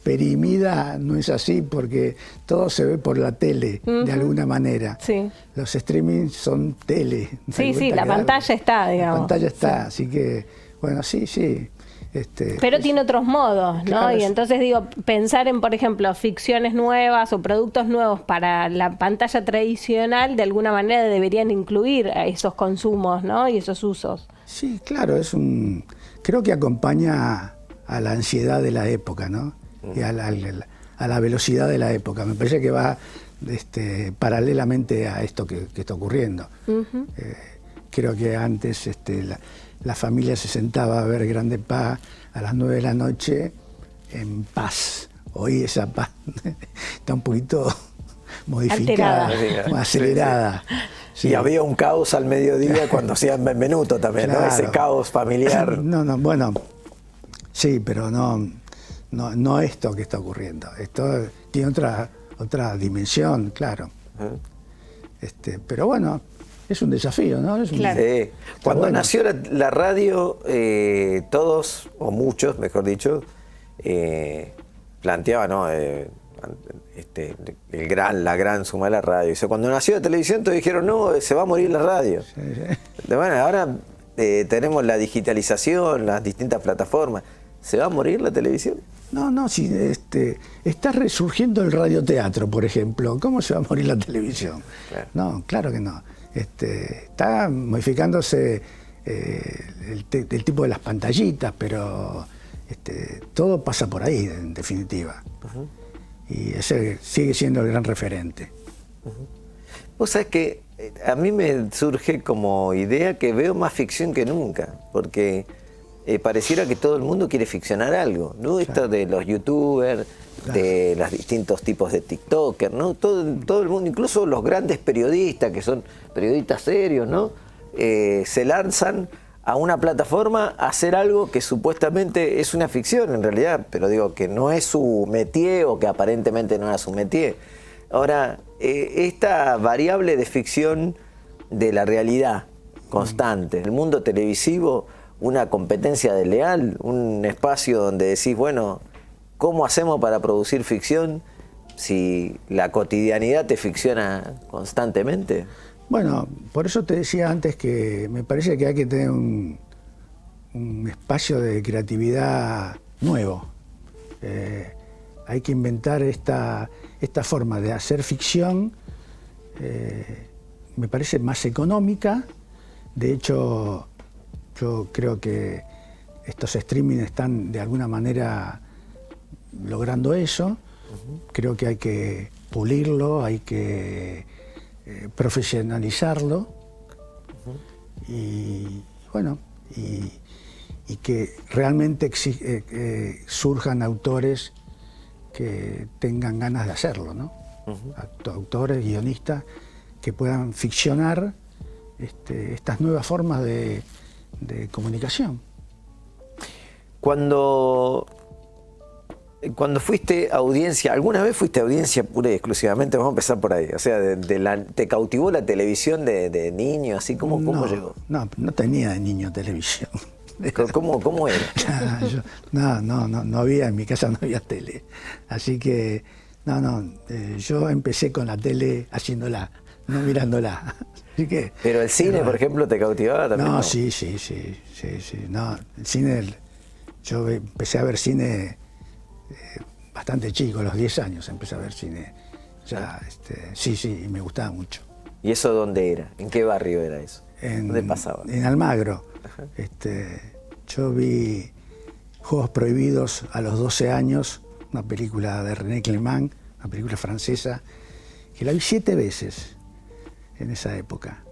perimida no es así, porque todo se ve por la tele, de alguna manera. Sí. Los streamings son tele. Sí, la pantalla está, digamos. La pantalla está, Sí. así que, bueno, sí. Pero tiene otros modos, ¿no? Claro, Y entonces digo, pensar en, por ejemplo, ficciones nuevas o productos nuevos para la pantalla tradicional, de alguna manera deberían incluir esos consumos, ¿no? Y esos usos. Sí, claro, creo que acompaña a la ansiedad de la época, ¿no? Y a la velocidad de la época. Me parece que va paralelamente a esto que está ocurriendo. Creo que antes la familia se sentaba a ver Grande Paz a las 9 de la noche en paz. Hoy esa paz está un poquito modificada, acelerada. Sí. Y había un caos al mediodía cuando hacían Benvenuto también, claro. ¿No? Ese caos familiar. No, bueno, sí, pero no esto que está ocurriendo. Esto tiene otra dimensión, claro. Pero bueno, es un desafío, ¿no? Claro. Sí. Cuando nació la radio, todos, o muchos, mejor dicho, planteaban, ¿no? La gran suma de la radio. O sea, cuando nació la televisión, todos dijeron, no, se va a morir la radio. Sí. Bueno, ahora tenemos la digitalización, las distintas plataformas. ¿Se va a morir la televisión? No, sí, está resurgiendo el radioteatro, por ejemplo. ¿Cómo se va a morir la televisión? Claro. No, claro que no. Está modificándose el tipo de las pantallitas, pero todo pasa por ahí, en definitiva. Y ese sigue siendo el gran referente. Vos sabés que a mí me surge como idea que veo más ficción que nunca, porque pareciera que todo el mundo quiere ficcionar algo, ¿no? Claro. Esto de los youtubers, claro, de los distintos tipos de tiktokers, ¿no? Todo el mundo, incluso los grandes periodistas, que son periodistas serios, ¿no? Se lanzan a una plataforma a hacer algo que supuestamente es una ficción en realidad, pero digo que no es su métier o que aparentemente no era su métier. Ahora, esta variable de ficción de la realidad constante, el mundo televisivo, una competencia desleal, un espacio donde decís, bueno, ¿cómo hacemos para producir ficción si la cotidianidad te ficciona constantemente? Bueno, por eso te decía antes que me parece que hay que tener un espacio de creatividad nuevo. Hay que inventar esta forma de hacer ficción, me parece más económica. De hecho, yo creo que estos streaming están de alguna manera logrando eso. Creo que hay que pulirlo, hay que profesionalizarlo y bueno, y que realmente surjan autores que tengan ganas de hacerlo, ¿no? Autores, guionistas que puedan ficcionar estas nuevas formas de comunicación. Cuando fuiste audiencia, ¿alguna vez fuiste audiencia pura y exclusivamente? Vamos a empezar por ahí. O sea, ¿te cautivó la televisión de niño? Así ¿cómo llegó? No tenía de niño televisión. ¿Cómo era? No había, en mi casa no había tele. Así que, yo empecé con la tele haciéndola, no mirándola. Así que, pero el cine, por ejemplo, ¿te cautivaba también? No, sí. No, el cine, yo empecé a ver cine bastante chico, a los 10 años empecé a ver cine. Ya, sí, me gustaba mucho. ¿Y eso dónde era? ¿En qué barrio era eso? ¿Dónde pasaba? En Almagro. Yo vi Juegos Prohibidos a los 12 años, una película de René Clément, una película francesa, que la vi 7 veces en esa época.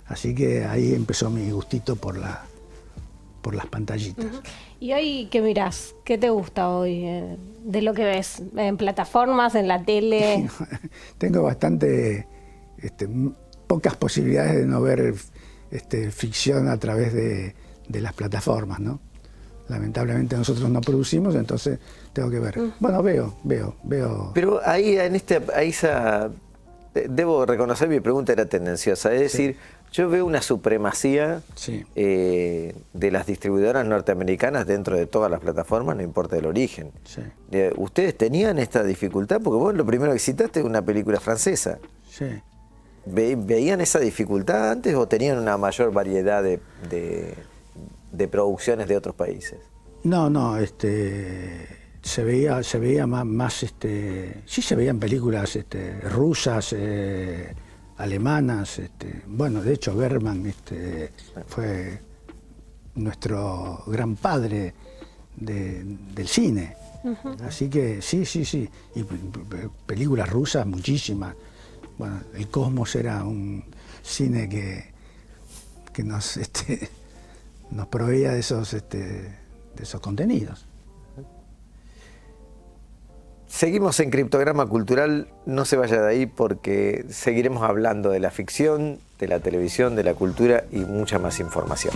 Así que ahí empezó mi gustito por las pantallitas. ¿Y hoy qué mirás? ¿Qué te gusta hoy de lo que ves? ¿En plataformas, en la tele? Tengo bastante, pocas posibilidades de no ver ficción a través de las plataformas, ¿no? Lamentablemente nosotros no producimos, entonces tengo que ver. Bueno, veo. Pero ahí debo reconocer, mi pregunta era tendenciosa. Es decir, Yo veo una supremacía Sí. de las distribuidoras norteamericanas dentro de todas las plataformas, no importa el origen. Sí. ¿Ustedes tenían esta dificultad? Porque vos lo primero que citaste es una película francesa. Sí. ¿Veían esa dificultad antes o tenían una mayor variedad de producciones de otros países? No, se veía más sí se veían películas rusas, alemanas, bueno, de hecho Bergman fue nuestro gran padre del cine. Así que sí, y películas rusas muchísimas. Bueno, el Cosmos era un cine que nos proveía de esos contenidos. Seguimos en Criptograma Cultural, no se vaya de ahí porque seguiremos hablando de la ficción, de la televisión, de la cultura y mucha más información.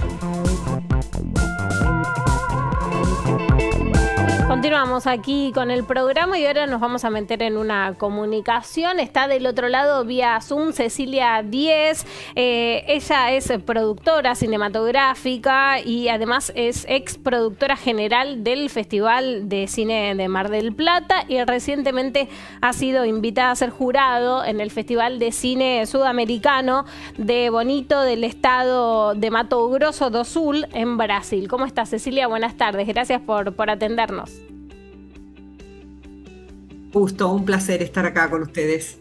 Continuamos aquí con el programa y ahora nos vamos a meter en una comunicación. Está del otro lado vía Zoom Cecilia Diez. Ella es productora cinematográfica y además es ex productora general del Festival de Cine de Mar del Plata y recientemente ha sido invitada a ser jurado en el Festival de Cine Sudamericano de Bonito del estado de Mato Grosso do Sul en Brasil. ¿Cómo estás, Cecilia? Buenas tardes. Gracias por atendernos. Gusto, un placer estar acá con ustedes.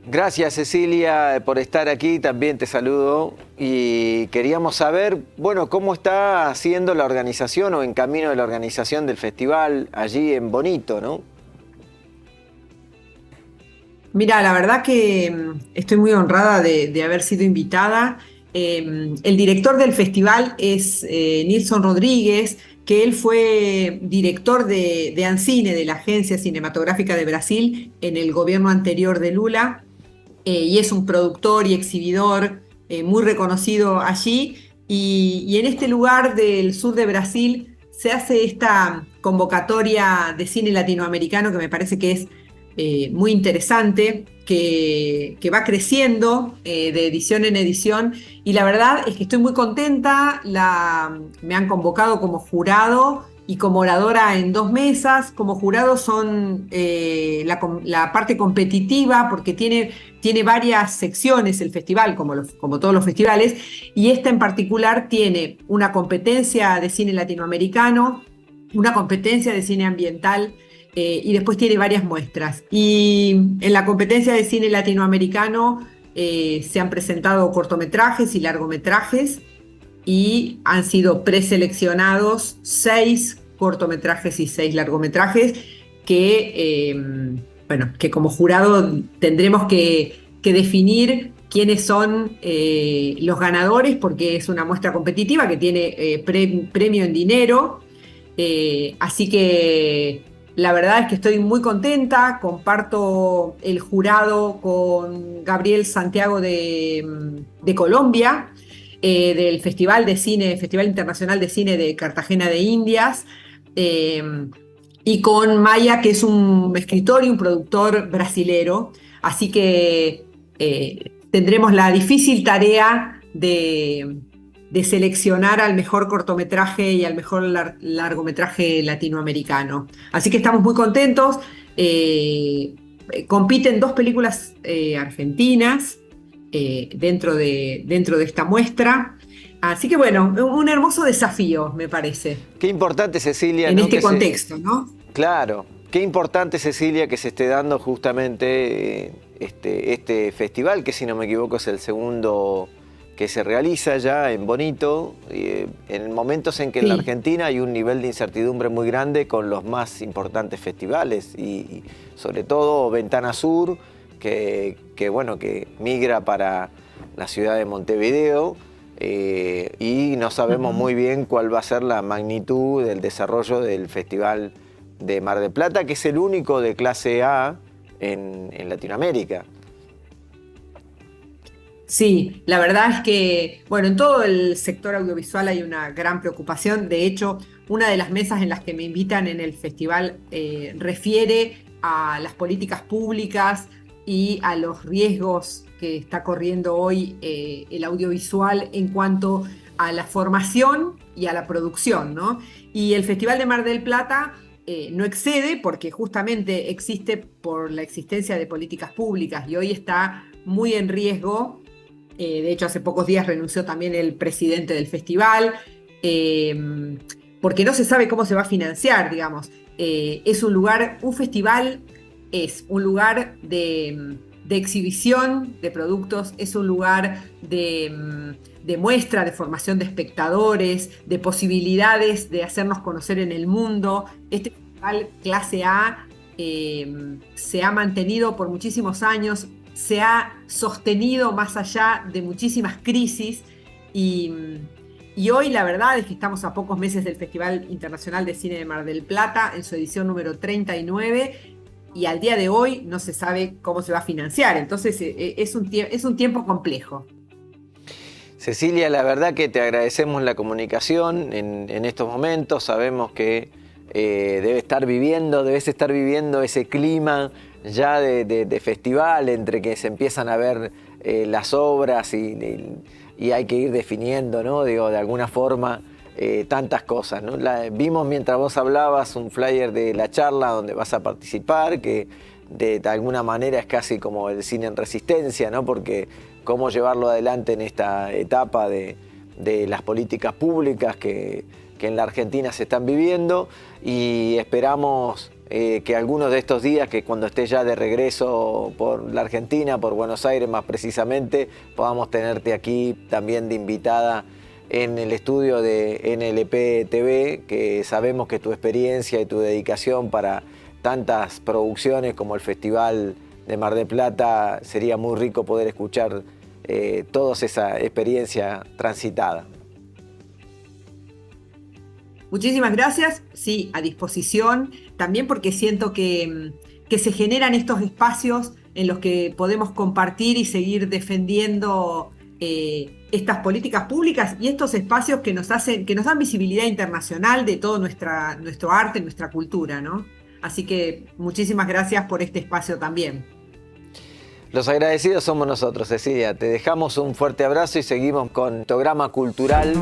Gracias, Cecilia, por estar aquí. También te saludo y queríamos saber, bueno, cómo está haciendo la organización o en camino de la organización del festival allí en Bonito, ¿no? Mira, la verdad que estoy muy honrada de haber sido invitada. El director del festival es Nilson Rodríguez, que él fue director de Ancine, de la Agencia Cinematográfica de Brasil, en el gobierno anterior de Lula, y es un productor y exhibidor muy reconocido allí. Y en este lugar del sur de Brasil se hace esta convocatoria de cine latinoamericano que me parece que es muy interesante, que va creciendo de edición en edición, y la verdad es que estoy muy contenta. Me han convocado como jurado y como oradora en 2 mesas. Como jurado son la parte competitiva, porque tiene varias secciones el festival, como todos los festivales, y esta en particular tiene una competencia de cine latinoamericano, una competencia de cine ambiental, y después tiene varias muestras. Y en la competencia de cine latinoamericano se han presentado cortometrajes y largometrajes y han sido preseleccionados 6 cortometrajes y 6 largometrajes que como jurado tendremos que definir quiénes son los ganadores, porque es una muestra competitiva que tiene premio en dinero. Así que la verdad es que estoy muy contenta. Comparto el jurado con Gabriel Santiago de Colombia, del Festival Internacional de Cine de Cartagena de Indias, y con Maya, que es un escritor y un productor brasilero. Así que tendremos la difícil tarea de seleccionar al mejor cortometraje y al mejor largometraje latinoamericano. Así que estamos muy contentos. Compiten 2 películas argentinas dentro de esta muestra. Así que bueno, un hermoso desafío, me parece. Qué importante, Cecilia, en ¿no? este contexto, ¿no? Claro, qué importante, Cecilia, que se esté dando justamente este festival, que si no me equivoco es el segundo que se realiza ya en Bonito, en momentos en que en la Argentina hay un nivel de incertidumbre muy grande con los más importantes festivales y sobre todo Ventana Sur, que migra para la ciudad de Montevideo, y no sabemos muy bien cuál va a ser la magnitud del desarrollo del Festival de Mar del Plata, que es el único de clase A en Latinoamérica. Sí, la verdad es que, en todo el sector audiovisual hay una gran preocupación. De hecho, una de las mesas en las que me invitan en el festival refiere a las políticas públicas y a los riesgos que está corriendo hoy el audiovisual en cuanto a la formación y a la producción, ¿no? Y el Festival de Mar del Plata no excede porque justamente existe por la existencia de políticas públicas y hoy está muy en riesgo. De hecho, hace pocos días renunció también el presidente del festival, porque no se sabe cómo se va a financiar, digamos. Es un festival es un lugar de exhibición de productos, es un lugar de muestra, de formación de espectadores, de posibilidades de hacernos conocer en el mundo. Este festival clase A se ha mantenido por muchísimos años, se ha sostenido más allá de muchísimas crisis y hoy la verdad es que estamos a pocos meses del Festival Internacional de Cine de Mar del Plata en su edición número 39 y al día de hoy no se sabe cómo se va a financiar, entonces es un tiempo complejo. Cecilia, la verdad que te agradecemos la comunicación en estos momentos, sabemos que debes estar viviendo ese clima ya de festival, entre que se empiezan a ver las obras y hay que ir definiendo, ¿no? Digo, de alguna forma tantas cosas, ¿no? Vimos mientras vos hablabas un flyer de la charla donde vas a participar, que de alguna manera es casi como el cine en resistencia, ¿no? Porque cómo llevarlo adelante en esta etapa de las políticas públicas que en la Argentina se están viviendo, y esperamos que algunos de estos días, que cuando estés ya de regreso por la Argentina, por Buenos Aires más precisamente, podamos tenerte aquí también de invitada en el estudio de NLP TV, que sabemos que tu experiencia y tu dedicación para tantas producciones como el Festival de Mar del Plata, sería muy rico poder escuchar toda esa experiencia transitada. Muchísimas gracias, sí, a disposición, también porque siento que se generan estos espacios en los que podemos compartir y seguir defendiendo estas políticas públicas y estos espacios que nos dan visibilidad internacional de todo nuestro arte, nuestra cultura, ¿no? Así que muchísimas gracias por este espacio también. Los agradecidos somos nosotros, Cecilia. Te dejamos un fuerte abrazo y seguimos con Programa Cultural.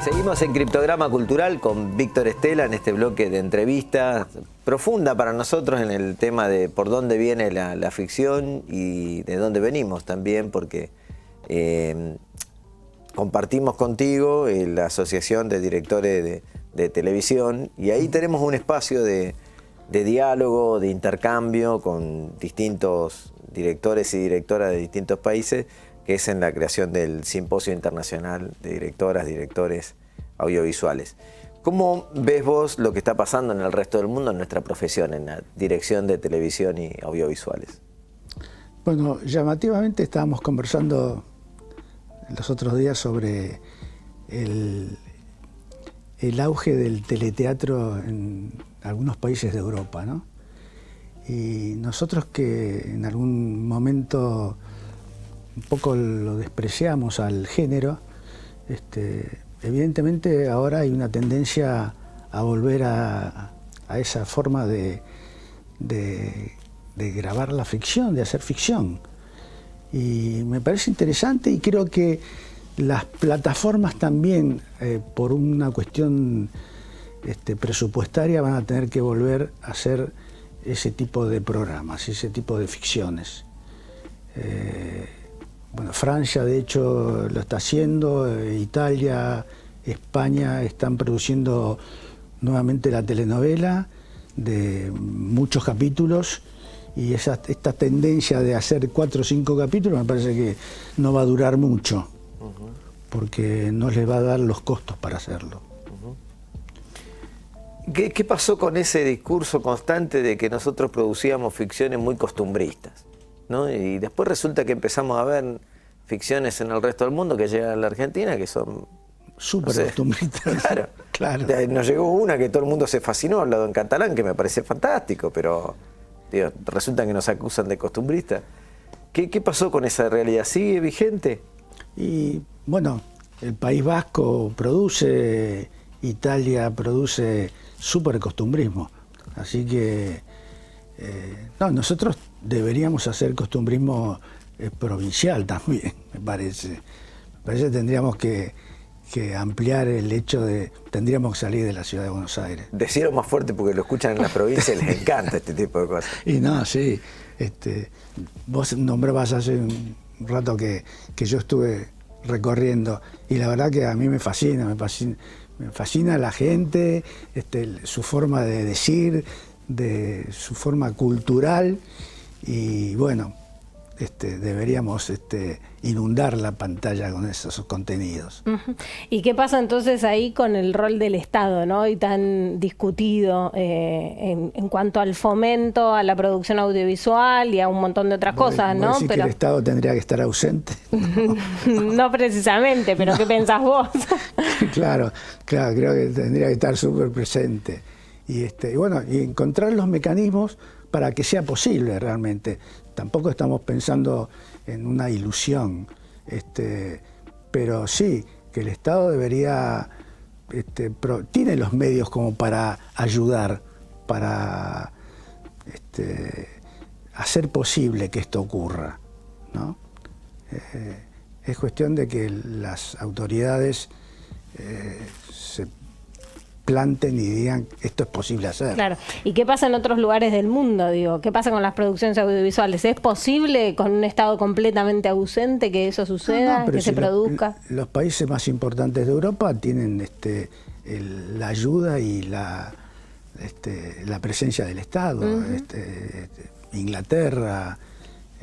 Seguimos en Criptograma Cultural con Víctor Estela en este bloque de entrevista profunda para nosotros en el tema de por dónde viene la ficción y de dónde venimos también, porque compartimos contigo la Asociación de Directores de Televisión y ahí tenemos un espacio de diálogo, de intercambio con distintos directores y directoras de distintos países, que es en la creación del Simposio Internacional de Directores Audiovisuales. ¿Cómo ves vos lo que está pasando en el resto del mundo en nuestra profesión, en la dirección de televisión y audiovisuales? Bueno, llamativamente estábamos conversando los otros días sobre el auge del teleteatro en algunos países de Europa, ¿no? Y nosotros que en algún momento un poco lo despreciamos al género, evidentemente ahora hay una tendencia a volver a esa forma de grabar la ficción, de hacer ficción. Y me parece interesante y creo que las plataformas también, por una cuestión presupuestaria, van a tener que volver a hacer ese tipo de programas, ese tipo de ficciones. Bueno, Francia de hecho lo está haciendo, Italia, España están produciendo nuevamente la telenovela de muchos capítulos y esta tendencia de hacer 4 o 5 capítulos me parece que no va a durar mucho, porque no les va a dar los costos para hacerlo. ¿Qué pasó con ese discurso constante de que nosotros producíamos ficciones muy costumbristas, ¿no? Y después resulta que empezamos a ver ficciones en el resto del mundo que llegan a la Argentina que son súper costumbristas. Claro, claro. Nos llegó una que todo el mundo se fascinó, hablado en catalán, que me parece fantástico, pero digo, resulta que nos acusan de costumbristas. ¿Qué pasó con esa realidad? ¿Sigue vigente? Y bueno, el País Vasco produce, Italia produce súper costumbrismo. Así que no, nosotros deberíamos hacer costumbrismo provincial también, me parece. Me parece que tendríamos que ampliar el hecho de, tendríamos que salir de la ciudad de Buenos Aires. Decirlo más fuerte porque lo escuchan en la provincia y les encanta este tipo de cosas. Y no, sí, vos nombrabas hace un rato que yo estuve recorriendo y la verdad que a mí me fascina la gente, su forma de decir, de su forma cultural y bueno, deberíamos inundar la pantalla con esos contenidos. ¿Y qué pasa entonces ahí con el rol del Estado, ¿no? Y tan discutido en cuanto al fomento a la producción audiovisual y a un montón de otras cosas, ¿no? Pero que el Estado tendría que estar ausente. No precisamente, pero ¿qué pensás vos? Claro, creo que tendría que estar súper presente. Y bueno, y encontrar los mecanismos para que sea posible realmente. Tampoco estamos pensando en una ilusión, pero sí que el Estado debería, tiene los medios como para ayudar, para hacer posible que esto ocurra, ¿no? Es cuestión de que las autoridades se planten y digan esto es posible hacer. Claro. ¿Y qué pasa en otros lugares del mundo? Digo, ¿qué pasa con las producciones audiovisuales? ¿Es posible con un Estado completamente ausente que eso suceda, que se produzca? Los países más importantes de Europa tienen la ayuda y la presencia del Estado. Inglaterra,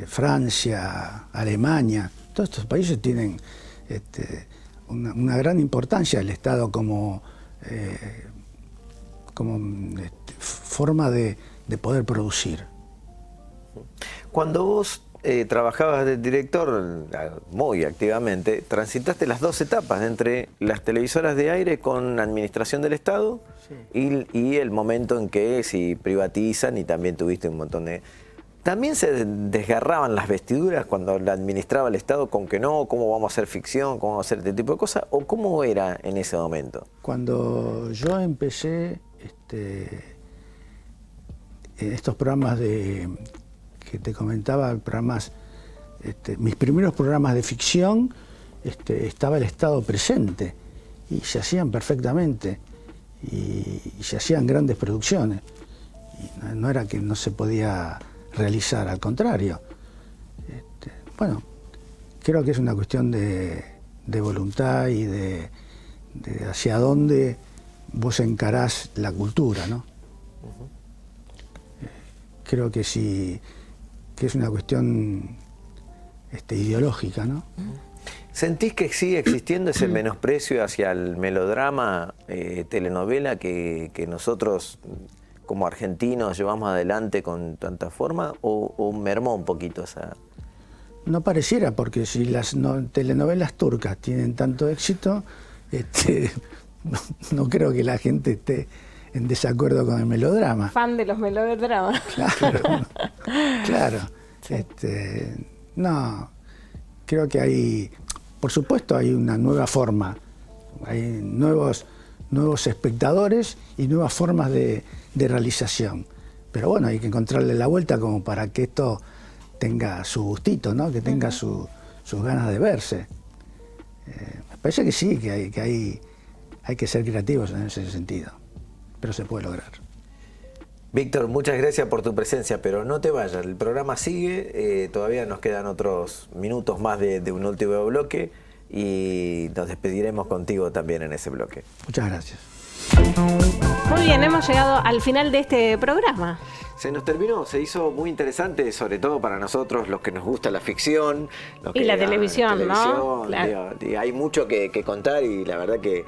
Francia, Alemania, todos estos países tienen una gran importancia el Estado como forma de poder producir. Cuando vos trabajabas de director muy activamente, transitaste las dos etapas entre las televisoras de aire con administración del Estado, sí, y el momento en que si privatizan y también tuviste un montón de... ¿También se desgarraban las vestiduras cuando la administraba el Estado con que no, cómo vamos a hacer ficción, cómo vamos a hacer este tipo de cosas? ¿O cómo era en ese momento? Cuando yo empecé estos programas que te comentaba, mis primeros programas de ficción, estaba el Estado presente y se hacían perfectamente y se hacían grandes producciones. Y no era que no se podía realizar, al contrario. Bueno, creo que es una cuestión de voluntad y de hacia dónde vos encarás la cultura, ¿no? Creo que sí, que es una cuestión ideológica, ¿no? ¿Sentís que sigue existiendo ese menosprecio hacia el melodrama, telenovela que nosotros como argentinos llevamos adelante con tanta forma, o mermó un poquito esa...? No pareciera, porque si las telenovelas turcas tienen tanto éxito, no creo que la gente esté en desacuerdo con el melodrama. Fan de los melodramas. Claro. Sí. No, creo que hay, por supuesto hay una nueva forma, hay nuevos espectadores y nuevas formas de realización. Pero bueno, hay que encontrarle la vuelta como para que esto tenga su gustito, ¿no? Que tenga sus ganas de verse. Me parece que sí, que hay que ser creativos en ese sentido, pero se puede lograr. Víctor, muchas gracias por tu presencia, pero no te vayas, el programa sigue, todavía nos quedan otros minutos más de un último bloque y nos despediremos contigo también en ese bloque. Muchas gracias. Muy bien, hemos llegado al final de este programa. Se nos terminó, se hizo muy interesante, sobre todo para nosotros, los que nos gusta la ficción. Y la televisión, ¿no? Claro. Hay mucho que contar y la verdad que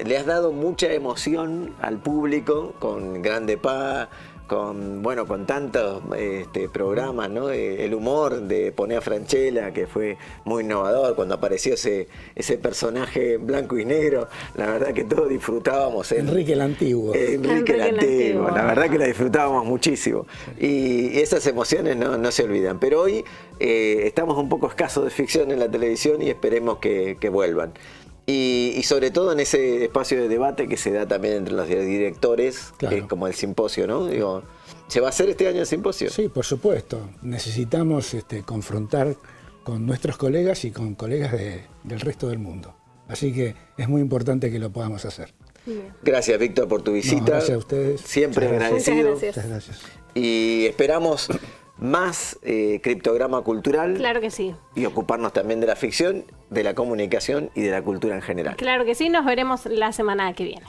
le has dado mucha emoción al público con Grande Pa, con tantos programas, ¿no? El humor de Poné a Franchella, que fue muy innovador cuando apareció ese personaje en blanco y negro. La verdad que todos disfrutábamos. Enrique el Antiguo. Enrique el Antiguo. La verdad que la disfrutábamos muchísimo. Y esas emociones no se olvidan. Pero hoy estamos un poco escasos de ficción en la televisión y esperemos que vuelvan. Y sobre todo en ese espacio de debate que se da también entre los directores, Claro. como el simposio, ¿no? Digo, ¿se va a hacer este año el simposio? Sí, por supuesto. Necesitamos confrontar con nuestros colegas y con colegas del resto del mundo. Así que es muy importante que lo podamos hacer. Gracias, Víctor, por tu visita. No, gracias a ustedes. Siempre Muchas gracias. agradecido. Muchas Muchas gracias. Y esperamos más criptograma cultural. Claro que sí. Y ocuparnos también de la ficción, de la comunicación y de la cultura en general. Claro que sí, nos veremos la semana que viene.